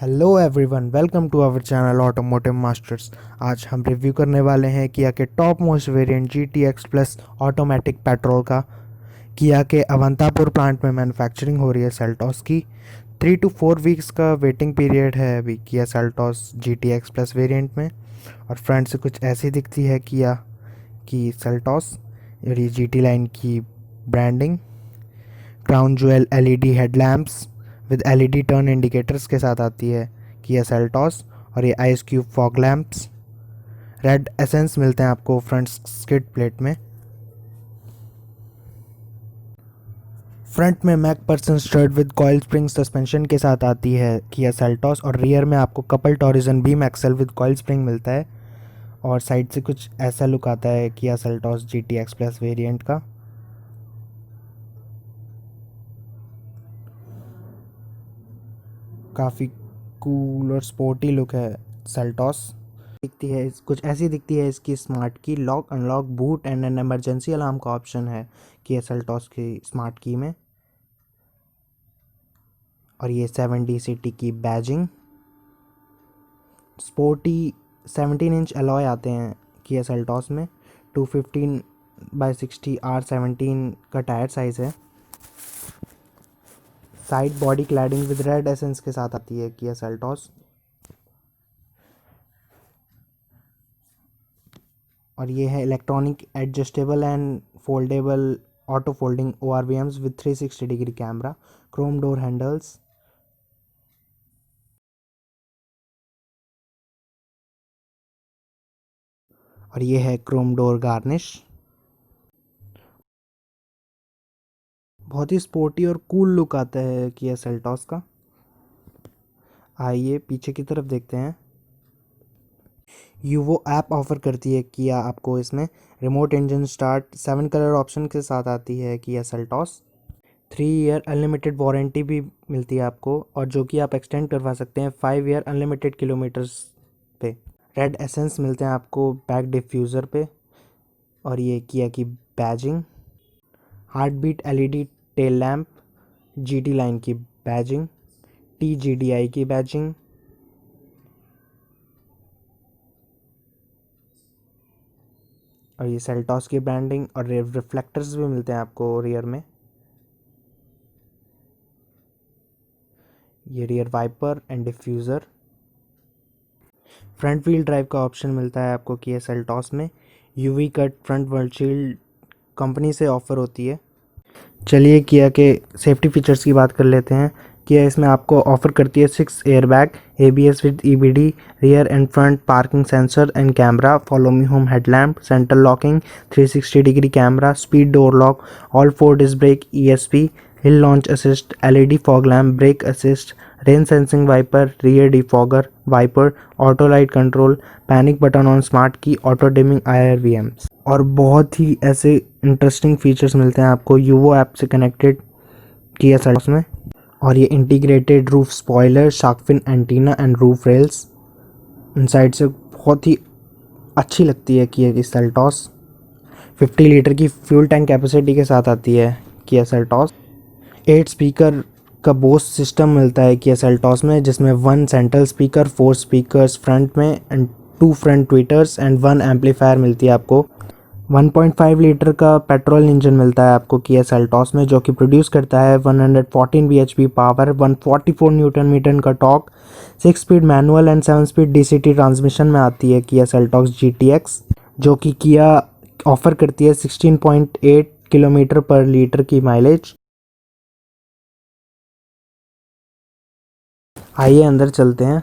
Hello everyone, welcome to our channel automotive masters. आज हम review करने वाले हैं किया के top most variant GTX plus automatic petrol का। किया के अवंतापुर प्लांट में मैन्युफैक्चरिंग हो रही है सेल्टॉस की। 3 to 4 वीक्स का वेटिंग पीरियड है अभी Kia Seltos GTX plus variant में। और फ्रंट से कुछ ऐसी दिखती है किया की सेल्टॉस, ये GT लाइन की branding. Crown jewel LED headlamps with LED turn indicators के साथ आती है किया सेल्टॉस। और ये ice cube fog lamps, red accents मिलते हैं आपको फ्रंट स्किड प्लेट में। फ्रंट में MacPherson strut with coil spring suspension के साथ आती है किया सेल्टॉस। और रियर में आपको couple torsion beam axle with coil spring मिलता है। और साइड से कुछ ऐसा लुक आता है Kia Seltos GTX plus variant का। काफ़ी कूल और स्पोर्टी लुक है सेल्टॉस। दिखती है कुछ ऐसी दिखती है इसकी स्मार्ट की। Lock unlock boot and an emergency alarm का ऑप्शन है कि सेल्टॉस की स्मार्ट की में। और ये 7D सिटी की बैजिंग। स्पोर्टी 17 इंच अलॉय आते हैं कि सेल्टॉस में। 215/60 R17 का टायर साइज है। Side body cladding with red essence के साथ आती है किया सेल्टॉस। और ये है electronic adjustable and foldable auto folding ORVMs with 360 degree camera, Chrome door handles. और ये है क्रोम डोर गार्निश। बहुत ही स्पोर्टी और कूल लुक आता है किया सेल्टॉस का। आइए पीछे की तरफ देखते हैं। यूवो ऐप ऑफर करती है किया आपको इसमें। Remote engine start 7 colour option के साथ आती है Kia Seltos. 3 year unlimited warranty भी मिलती है आपको, और जो कि आप एक्सटेंड करवा सकते हैं 5 ईयर अनलिमिटेड किलोमीटर्स पे। रेड एसेंस मिलते हैं आपको बैक डिफ्यूज़र पे। और ये किया की badging. Heart beat LED tail lamp, GT line की बैजिंग, TGDI की बैजिंग। और ये सेल्टॉस की ब्रांडिंग। और रिफ्लेक्टर्स भी मिलते हैं आपको रियर में। ये rear wiper and diffuser. Front wheel drive का ऑप्शन मिलता है आपको किया सेल्टॉस में। UV cut front windshield company से ऑफ़र होती है। चलिए किया के सेफ्टी फीचर्स की बात कर लेते हैं। किया इसमें आपको ऑफर करती है 6 airbag, ABS with EBD, rear and front parking sensor and camera, follow me home headlamp, centre locking, 360 degree camera, speed door lock, all 4 disc brake, ESP, hill launch assist, LED fog lamp, brake assist, rain sensing wiper, rear defogger wiper, auto light control, panic button on smart key, auto dimming IRVMs। और बहुत ही ऐसे interesting features मिलते हैं आपको UVO app से connected Kia Seltos में। और ये integrated roof spoiler, shark fin antenna and roof rails inside से बहुत ही अच्छी लगती है किया की सेल्टॉस। 50 लीटर की फ्यूल टैंक कैपेसिटी के साथ आती है किया सेल्टॉस। 8 स्पीकर का बोस सिस्टम मिलता है किया सेल्टॉस में, जिसमें 1 सेंट्रल स्पीकर, 4 स्पीकर्स फ्रंट में and 2 front tweeters and 1 amplifier मिलती है आपको। 1.5 लीटर का पेट्रोल इंजन मिलता है आपको किया सेल्टॉस में, जो कि प्रोड्यूस करता है 114 bhp पावर, 144 न्यूटन मीटर का torque. 6 speed manual and 7 speed DCT transmission में आती है किया सेल्टॉस GTX, जो कि किया ऑफर करती है 16.8 किलोमीटर पर लीटर की माइलेज। आइए अंदर चलते हैं।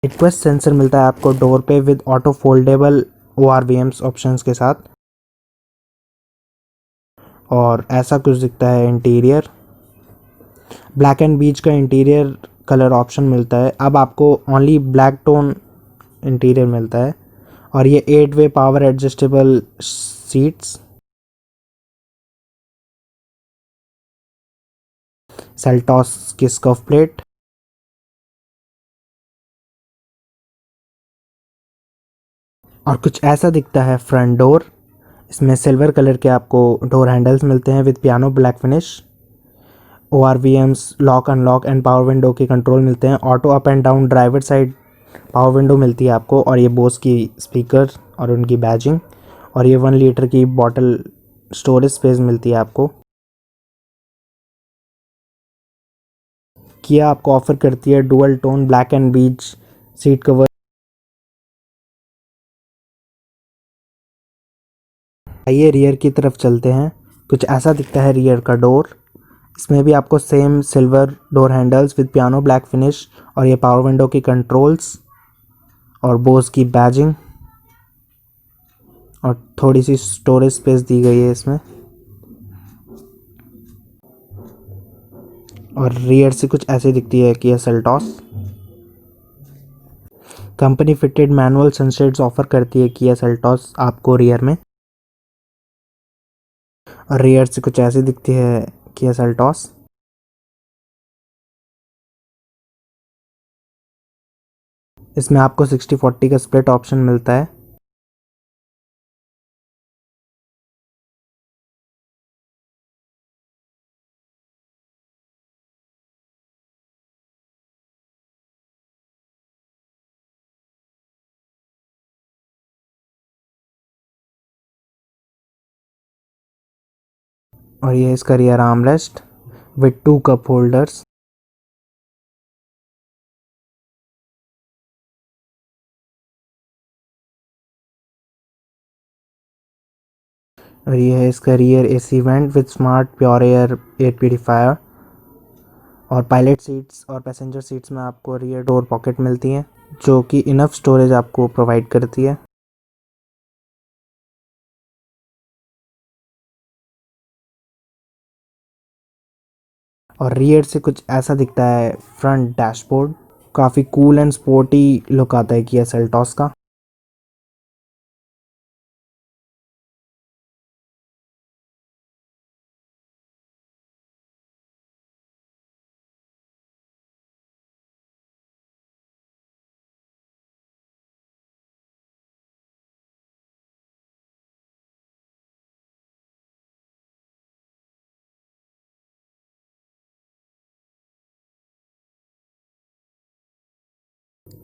रिक्वेस्ट सेंसर मिलता है आपको डोर पे with auto foldable ORVMs options के साथ। और ऐसा कुछ दिखता है इंटीरियर। ब्लैक एंड बीच का इंटीरियर कलर ऑप्शन मिलता है। अब आपको ओनली ब्लैक टोन इंटीरियर मिलता है। और ये 8 वे पावर एडजस्टेबल सीट्स। सेल्टॉस की स्कर्फ प्लेट। और कुछ ऐसा दिखता है फ्रंट डोर। इसमें सिल्वर कलर के आपको डोर हैंडल्स मिलते हैं with piano black finish. ORVMs, lock unlock and power window के कंट्रोल मिलते हैं। Auto up and down driver side power window मिलती है आपको, और ये बोस की स्पीकर और उनकी बैजिंग, और ये 1 लीटर की बॉटल स्टोरेज स्पेस मिलती है आपको। किया आपको ऑफर करती है डुअल टोन ब्लैक एंड बीज सीट कवर। आइए रियर की तरफ चलते हैं। कुछ ऐसा दिखता है रियर का डोर। इसमें भी आपको same silver door handles with piano black finish, और ये पावर विंडो की कंट्रोल्स और बोस की बैजिंग, और थोड़ी सी स्टोरेज स्पेस दी गई है इसमें। और रियर से कुछ ऐसी दिखती है Kia Seltos. Company fitted manual sunshades offer करती है किया सेल्टॉस आपको रियर में। और रियर से कुछ ऐसी दिखती है किया सेल्टॉस। इसमें आपको 60-40 का स्प्लिट ऑप्शन मिलता है। और ये इसका rear armrest with 2 cup holders. और ये है इसका rear AC vent with smart pure air air purifier. और पायलट सीट्स और पैसेंजर सीट्स में आपको रियर डोर पॉकेट मिलती हैं, जो कि इनफ स्टोरेज आपको प्रोवाइड करती है। और रियर से कुछ ऐसा दिखता है फ्रंट डैशबोर्ड। काफ़ी कूल एंड स्पोर्टी लुक आता है किया सेल्टॉस का।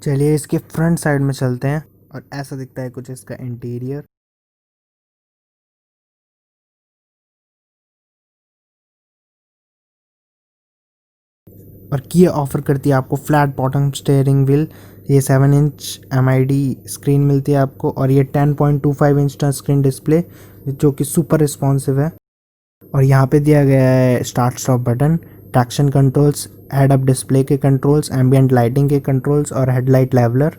चलिए इसके फ्रंट साइड में चलते हैं, और ऐसा दिखता है कुछ इसका इंटीरियर। और किया ऑफर करती है आपको फ्लैट बॉटम स्टीयरिंग व्हील। ये 7 इंच MID स्क्रीन मिलती है आपको, और ये 10.25 इंच टच स्क्रीन डिस्प्ले जो कि सुपर रिस्पॉन्सिव है। और यहाँ पे दिया गया है start stop button, traction controls, head up display के कंट्रोल्स, एम्बियंट लाइटिंग के कंट्रोल्स, और हेडलाइट लेवलर।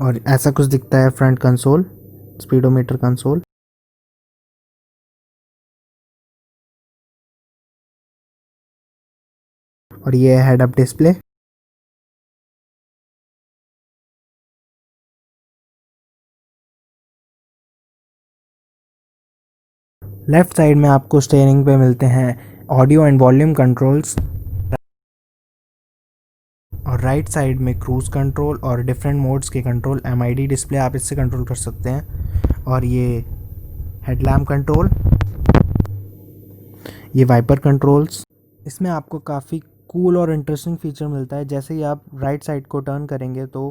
और ऐसा कुछ दिखता है फ्रंट कंसोल, स्पीडोमीटर कंसोल। और ये है head up display. Left side में आपको स्टीयरिंग पे मिलते हैं ऑडियो एंड वॉल्यूम कंट्रोल्स, और राइट साइड में क्रूज कंट्रोल और डिफरेंट मोड्स के कंट्रोल। MID डिस्प्ले आप इससे कंट्रोल कर सकते हैं। और ये हेडलैम्प कंट्रोल, ये वाइपर कंट्रोल्स। इसमें आपको काफ़ी कूल और इंटरेस्टिंग फीचर मिलता है। जैसे ही आप राइट साइड को टर्न करेंगे तो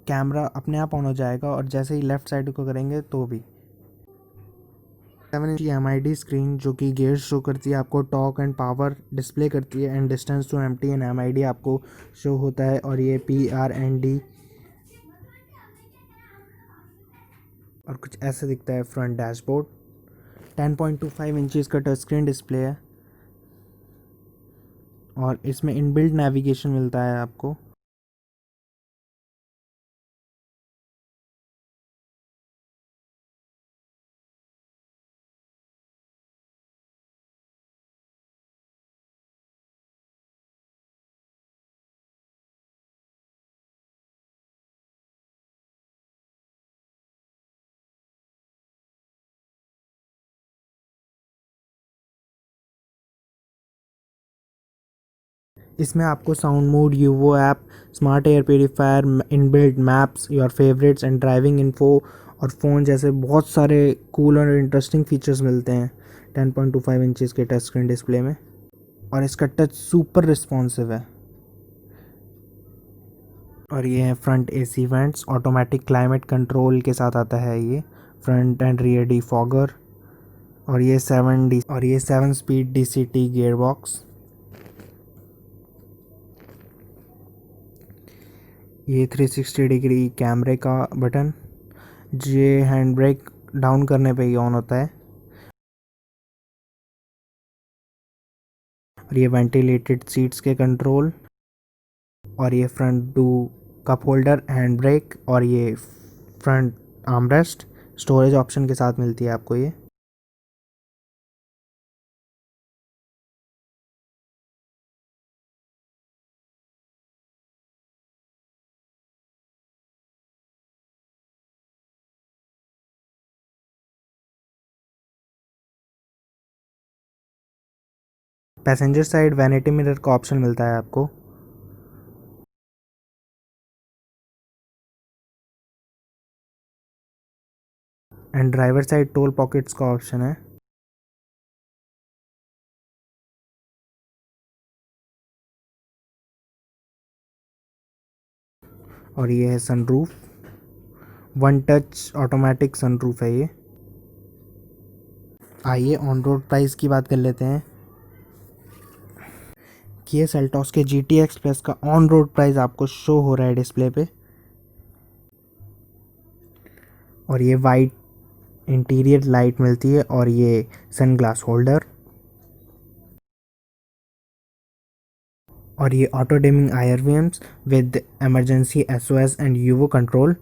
कैमरा अपने आप ऑन हो जाएगा, और जैसे ही लेफ्ट साइड को करेंगे तो भी। 7 इंच MID स्क्रीन जो कि गियर शो करती है आपको, टॉर्क एंड पावर डिस्प्ले करती है, and distance to empty and MID आपको शो होता है। और ये PRND। और कुछ ऐसे दिखता है फ्रंट डैशबोर्ड। 10.25 इंचज़ का टच स्क्रीन डिस्प्ले है, और इसमें इनबिल्ट नेविगेशन मिलता है आपको। इसमें आपको sound mode, UVO app, smart air purifier, inbuilt maps, your favourites and driving info और फ़ोन जैसे बहुत सारे कूल और इंटरेस्टिंग फीचर्स मिलते हैं 10.25 इंचज़ के टच स्क्रीन डिस्प्ले में। और इसका टच सुपर रिस्पॉन्सिव है। और ये है front AC vents, automatic climate control के साथ आता है ये, फ्रंट एंड रियर डिफॉगर। और ये 7 स्पीड DCT गियर बॉक्स। ये 360 डिग्री कैमरे का बटन, ये हैंड ब्रेक डाउन करने पे ही ऑन होता है। और ये वेंटिलेटेड सीट्स के कंट्रोल। और ये front two cup holder, hand brake और ये फ्रंट आर्मरेस्ट स्टोरेज ऑप्शन के साथ मिलती है आपको ये। पैसेंजर साइड वैनिटी मिरर का ऑप्शन मिलता है आपको। And driver side toll pockets का ऑप्शन है। और ये है sunroof, one touch automatic sunroof है ये। आइए ऑन रोड प्राइस की बात कर लेते हैं। किया सेल्टॉस के GTX प्लस का ऑन रोड प्राइस आपको शो हो रहा है डिस्प्ले पे। और ये वाइट इंटीरियर लाइट मिलती है और ये सनग्लास होल्डर। और ये auto dimming IRVMs with emergency SOS and UVO control.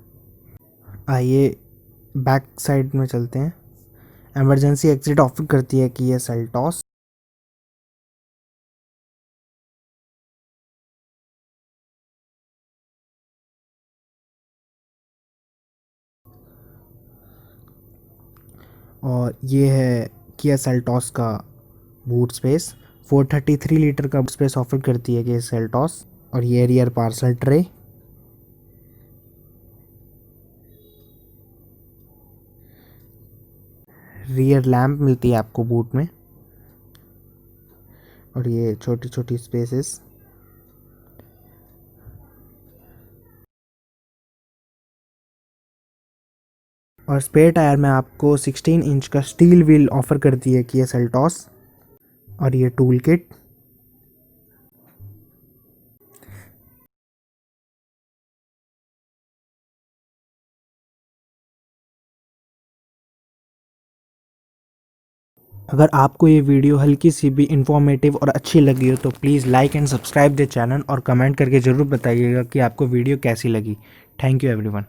आइए बैक साइड में चलते हैं। इमरजेंसी एग्जिट ऑफर करती है कि ये सेल्टॉस। और ये है किया सेल्टॉस का बूट स्पेस, 433 लीटर का बूट स्पेस ऑफर करती है किया सेल्टॉस। और ये rear parcel tray. Rear lamp मिलती है आपको बूट में। और ये छोटी छोटी स्पेसेस। और स्पेयर टायर में आपको 16 इंच का स्टील व्हील ऑफर करती है किया सेल्टॉस। और ये टूल किट। अगर आपको ये वीडियो हल्की सी भी इंफॉर्मेटिव और अच्छी लगी हो तो please like and subscribe the channel और कमेंट करके ज़रूर बताइएगा कि आपको वीडियो कैसी लगी। Thank you everyone.